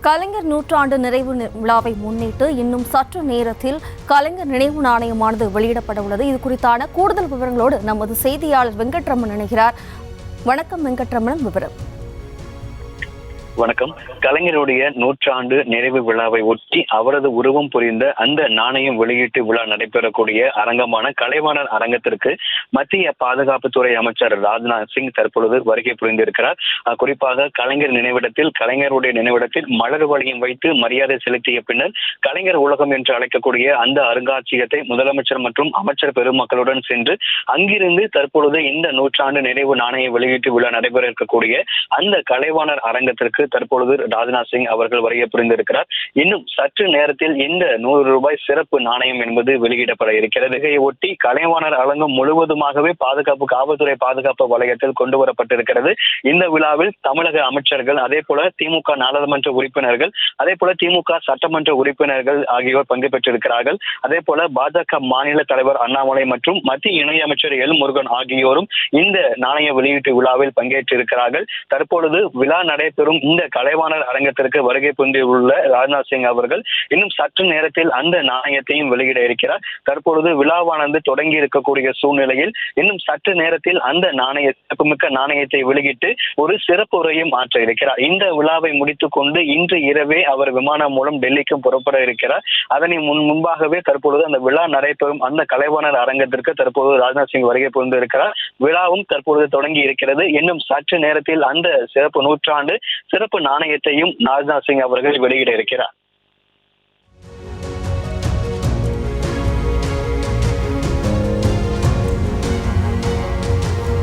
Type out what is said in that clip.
கலைஞர் நூற்றாண்டு நிறைவு விழாவை முன்னிட்டு இன்னும் சற்று நேரத்தில் கலைஞர் நினைவு நாணயமானது வெளியிடப்பட உள்ளது. இது குறித்தான கூடுதல் விவரங்களோடு நமது செய்தியாளர் வெங்கட்ரமன் இணைகிறார். வணக்கம் வெங்கட்ரமன், விவரம். வணக்கம். கலைஞருடைய நூற்றாண்டு நிறைவு விழாவை ஒட்டி அவரது உருவம் புரிந்த அந்த நாணயம் வெளியீட்டு விழா நடைபெறக்கூடிய அரங்கமான கலைவாணர் அரங்கத்திற்கு மத்திய பாதுகாப்புத்துறை அமைச்சர் ராஜ்நாத் சிங் தற்பொழுது வருகை புரிந்திருக்கிறார். குறிப்பாக கலைஞர் கலைஞருடைய நினைவிடத்தில் மலர் வளையம் வைத்து மரியாதை செலுத்திய பின்னர் கலைஞர் உலகம் என்று அழைக்கக்கூடிய அந்த அருங்காட்சியகத்தை முதலமைச்சர் மற்றும் அமைச்சர் பெருமக்களுடன் சென்று அங்கிருந்து தற்பொழுது இந்த நூற்றாண்டு நிறைவு நாணய வெளியீட்டு விழா நடைபெற இருக்கக்கூடிய அந்த கலைவாணர் அரங்கத்திற்கு தற்பொழுது ராஜ்நாத் சிங் அவர்கள் வருகை புரிந்திருக்கிறார். இன்னும் சற்று நேரத்தில் இந்த ₹100 சிறப்பு நாணயம் என்பது வெளியிடப்பட இருக்கிறது. இதை ஒட்டி கலைவாணர் அரங்கம் முழுவதுமாகவே காவல்துறை பாதுகாப்பு வலயத்தில் கொண்டு வரப்பட்டிருக்கிறது. இந்த விழாவில் தமிழக அமைச்சர்கள், அதே போல திமுக நாடாளுமன்ற உறுப்பினர்கள், அதே போல திமுக சட்டமன்ற உறுப்பினர்கள் ஆகியோர் பங்கு பெற்றிருக்கிறார்கள். அதே போல பாஜக மாநில தலைவர் அண்ணாமலை மற்றும் மத்திய இணையமைச்சர் எல் முருகன் ஆகியோரும் இந்த நாணய வெளியீட்டு விழாவில் பங்கேற்றிருக்கிறார்கள். தற்பொழுது விழா நடைபெறும் இந்த கலைவாணர் அரங்கத்திற்கு வருகை புரிந்துள்ள ராஜ்நாத் சிங் அவர்கள் இன்னும் சற்று நேரத்தில் அந்த நாணயத்தையும் வெளியிட இருக்கிறார். தற்பொழுது விழாவானது தொடங்கி இருக்கக்கூடிய சூழ்நிலையில் இன்னும் சற்று நேரத்தில் அந்த சிறப்புமிக்க நாணயத்தை வெளியிட்டு ஒரு சிறப்பு உரையும் ஆற்ற இருக்கிறார். இந்த விழாவை முடித்துக் கொண்டு இன்று இரவே அவர் விமானம் மூலம் டெல்லிக்கும் புறப்பட இருக்கிறார். அதனை முன்பாகவே தற்பொழுது அந்த விழா நடைபெறும் அந்த கலைவாணர் அரங்கத்திற்கு தற்போது ராஜ்நாத் சிங் வருகை புரிந்திருக்கிறார். விழாவும் தற்பொழுது தொடங்கி இருக்கிறது. இன்னும் சற்று நேரத்தில் அந்த சிறப்பு நூற்றாண்டு சிறப்பு நாணயத்தையும் ராஜ்நாத் சிங் அவர்கள் வெளியிட இருக்கிறார்.